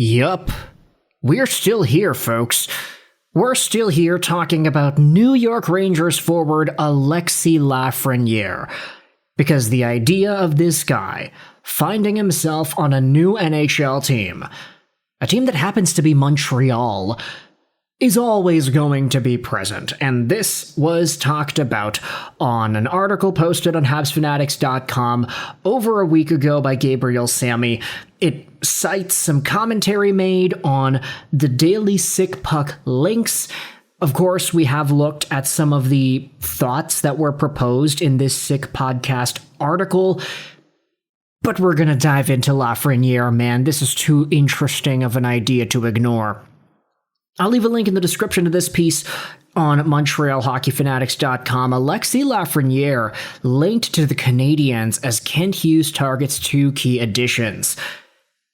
Yup. We're still here, folks. We're still here talking about New York Rangers forward Alexis Lafreniere. Because the idea of this guy finding himself on a new NHL team, a team that happens to be Montreal, is always going to be present, and this was talked about on an article posted on HabsFanatics.com over a week ago by Gabriel Sammy. It cites some commentary made on the Daily Sick Puck links. Of course, we have looked at some of the thoughts that were proposed in this Sick Podcast article, but we're gonna dive into Lafreniere, man. This is too interesting of an idea to ignore. I'll leave a link in the description to this piece on MontrealHockeyFanatics.com. Alexis Lafreniere linked to the Canadiens as Kent Hughes targets 2 key additions.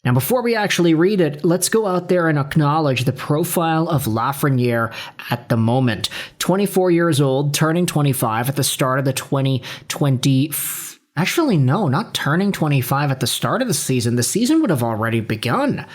Now, before we actually read it, let's go out there and acknowledge the profile of Lafreniere at the moment. 24 years old, turning 25 at the start of the 2020... Actually, no, not turning 25 at the start of the season. The season would have already begun.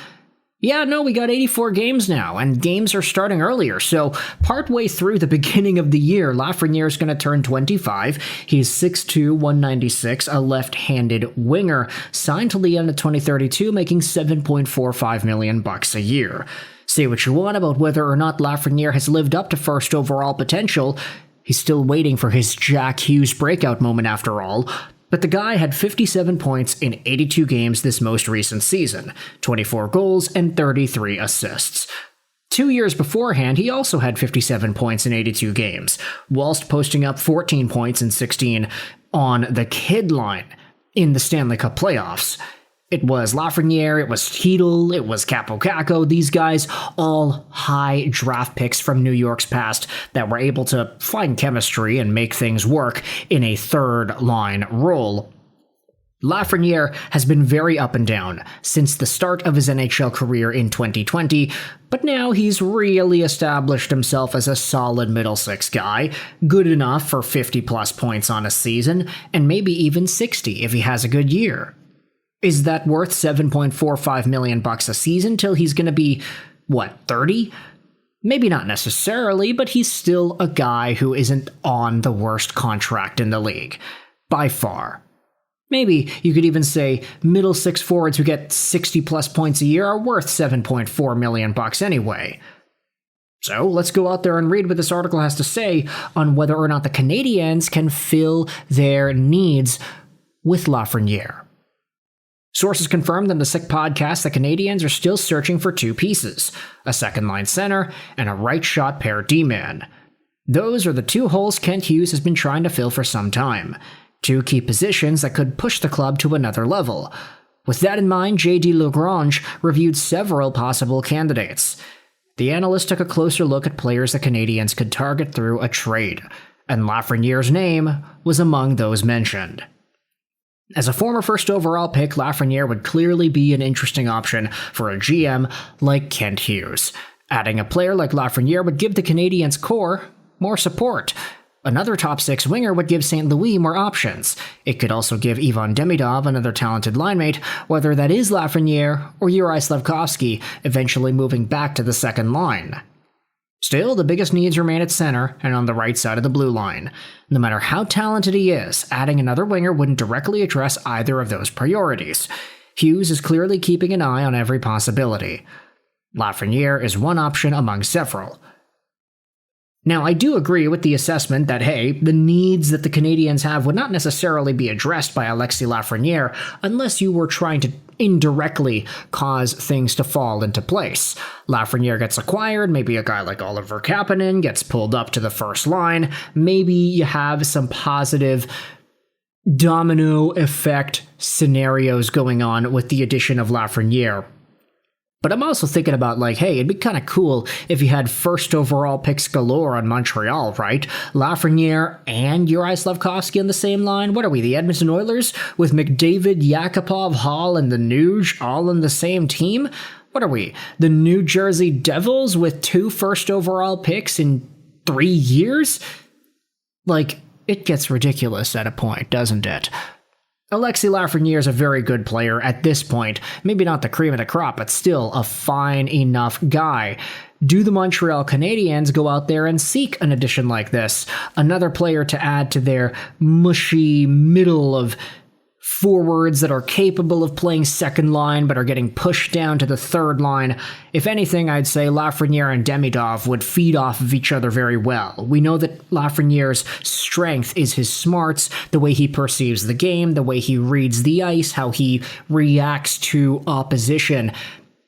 Yeah, no, we got 84 games now, and games are starting earlier, so partway through the beginning of the year, Lafreniere is going to turn 25. He's 6'2", 196, a left-handed winger, signed to the end of 2032, making $7.45 million a year. Say what you want about whether or not Lafreniere has lived up to first overall potential. He's still waiting for his Jack Hughes breakout moment after all. But the guy had 57 points in 82 games this most recent season, 24 goals and 33 assists. 2 years beforehand, he also had 57 points in 82 games, whilst posting up 14 points in 16 on the kid line in the Stanley Cup Playoffs. It was Lafreniere, it was Keaton, it was Capo Caco, these guys, all high draft picks from New York's past that were able to find chemistry and make things work in a third-line role. Lafreniere has been very up and down since the start of his NHL career in 2020, but now he's really established himself as a solid middle six guy, good enough for 50-plus points on a season, and maybe even 60 if he has a good year. Is that worth $7.45 million a season till he's going to be, 30? Maybe not necessarily, but he's still a guy who isn't on the worst contract in the league. By far. Maybe you could even say middle six forwards who get 60-plus points a year are worth $7.4 million anyway. So let's go out there and read what this article has to say on whether or not the Canadiens can fill their needs with Lafreniere. Sources confirmed in the Sick Podcast that Canadiens are still searching for 2 pieces, a second-line center and a right-shot pair D-man. Those are the 2 holes Kent Hughes has been trying to fill for some time, 2 key positions that could push the club to another level. With that in mind, J.D. Lagrange reviewed several possible candidates. The analyst took a closer look at players the Canadiens could target through a trade, and Lafreniere's name was among those mentioned. As a former first overall pick, Lafreniere would clearly be an interesting option for a GM like Kent Hughes. Adding a player like Lafreniere would give the Canadiens core more support. Another top 6 winger would give St. Louis more options. It could also give Ivan Demidov another talented linemate, whether that is Lafreniere or Juraj Slafkovsky, eventually moving back to the second line. Still, the biggest needs remain at center and on the right side of the blue line. No matter how talented he is, adding another winger wouldn't directly address either of those priorities. Hughes is clearly keeping an eye on every possibility. Lafreniere is one option among several. Now, I do agree with the assessment that, hey, the needs that the Canadiens have would not necessarily be addressed by Alexis Lafreniere unless you were trying to indirectly cause things to fall into place. Lafreniere gets acquired, maybe a guy like Oliver Kapanen gets pulled up to the first line, maybe you have some positive domino effect scenarios going on with the addition of Lafreniere. But I'm also thinking about, hey, it'd be kind of cool if you had first overall picks galore on Montreal, right? Lafreniere and Juraj Slafkovsky on the same line? What are we, the Edmonton Oilers? With McDavid, Yakupov, Hall, and the Nuge all on the same team? What are we, the New Jersey Devils with 2 first overall picks in 3 years? It gets ridiculous at a point, doesn't it? Alexis Lafreniere is a very good player at this point. Maybe not the cream of the crop, but still a fine enough guy. Do the Montreal Canadiens go out there and seek an addition like this? Another player to add to their mushy middle of forwards that are capable of playing second line but are getting pushed down to the third line. If anything, I'd say Lafreniere and Demidov would feed off of each other very well. We know that Lafreniere's strength is his smarts, the way he perceives the game, the way he reads the ice, how he reacts to opposition.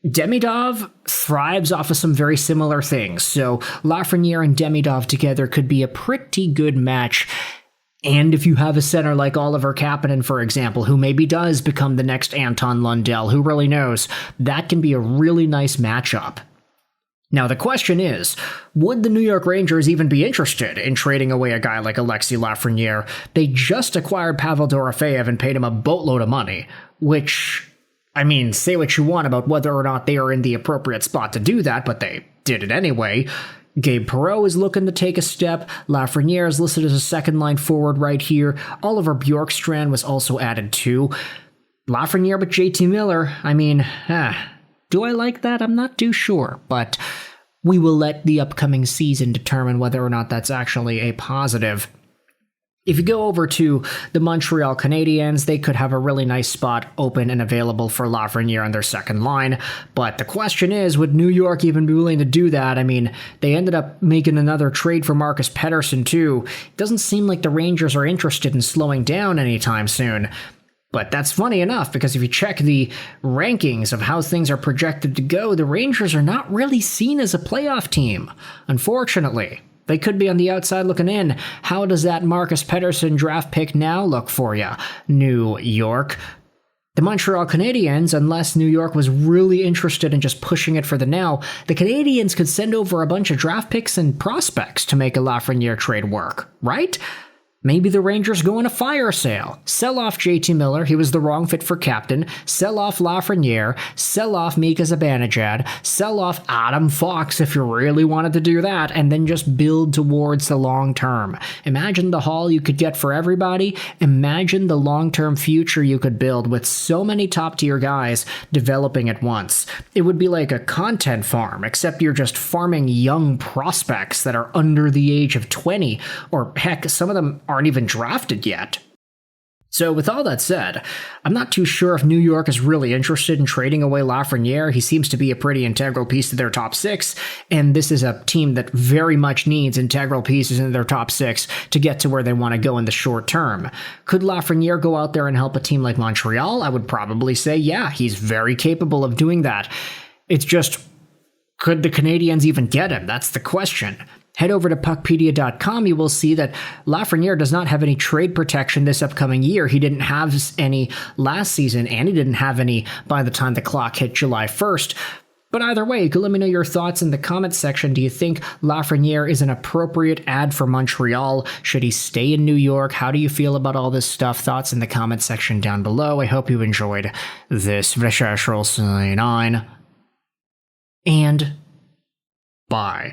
Demidov thrives off of some very similar things, so Lafreniere and Demidov together could be a pretty good match. And if you have a center like Oliver Kapanen, for example, who maybe does become the next Anton Lundell, who really knows, that can be a really nice matchup. Now the question is, would the New York Rangers even be interested in trading away a guy like Alexis Lafreniere? They just acquired Pavel Dorofeyev and paid him a boatload of money, which, I mean, say what you want about whether or not they are in the appropriate spot to do that, but they did it anyway. Gabe Perreault is looking to take a step. Lafreniere is listed as a second-line forward right here. Oliver Bjorkstrand was also added too. Lafreniere with JT Miller, I mean, do I like that? I'm not too sure, but we will let the upcoming season determine whether or not that's actually a positive. If you go over to the Montreal Canadiens, they could have a really nice spot open and available for Lafreniere on their second line. But the question is, would New York even be willing to do that? I mean, they ended up making another trade for Marcus Pettersson too. It doesn't seem like the Rangers are interested in slowing down anytime soon. But that's funny enough, because if you check the rankings of how things are projected to go, the Rangers are not really seen as a playoff team, unfortunately. They could be on the outside looking in. How does that Marcus Pettersson draft pick now look for you, New York? The Montreal Canadiens, unless New York was really interested in just pushing it for the now, the Canadiens could send over a bunch of draft picks and prospects to make a Lafreniere trade work, right? Maybe the Rangers go on a fire sale. Sell off JT Miller, he was the wrong fit for captain. Sell off Lafreniere. Sell off Mika Zibanejad. Sell off Adam Fox if you really wanted to do that, and then just build towards the long term. Imagine the haul you could get for everybody. Imagine the long-term future you could build with so many top-tier guys developing at once. It would be like a content farm, except you're just farming young prospects that are under the age of 20, or heck, some of them aren't even drafted yet. So with all that said, I'm not too sure if New York is really interested in trading away Lafreniere. He seems to be a pretty integral piece to their top six, and this is a team that very much needs integral pieces in their top six to get to where they want to go in the short term. Could Lafreniere go out there and help a team like Montreal? I would probably say, yeah, he's very capable of doing that. It's just, could the Canadiens even get him? That's the question. Head over to puckpedia.com, you will see that Lafreniere does not have any trade protection this upcoming year. He didn't have any last season, and he didn't have any by the time the clock hit July 1st. But either way, you can let me know your thoughts in the comments section. Do you think Lafreniere is an appropriate add for Montreal? Should he stay in New York? How do you feel about all this stuff? Thoughts in the comments section down below. I hope you enjoyed this Recherche Roll 9. And bye.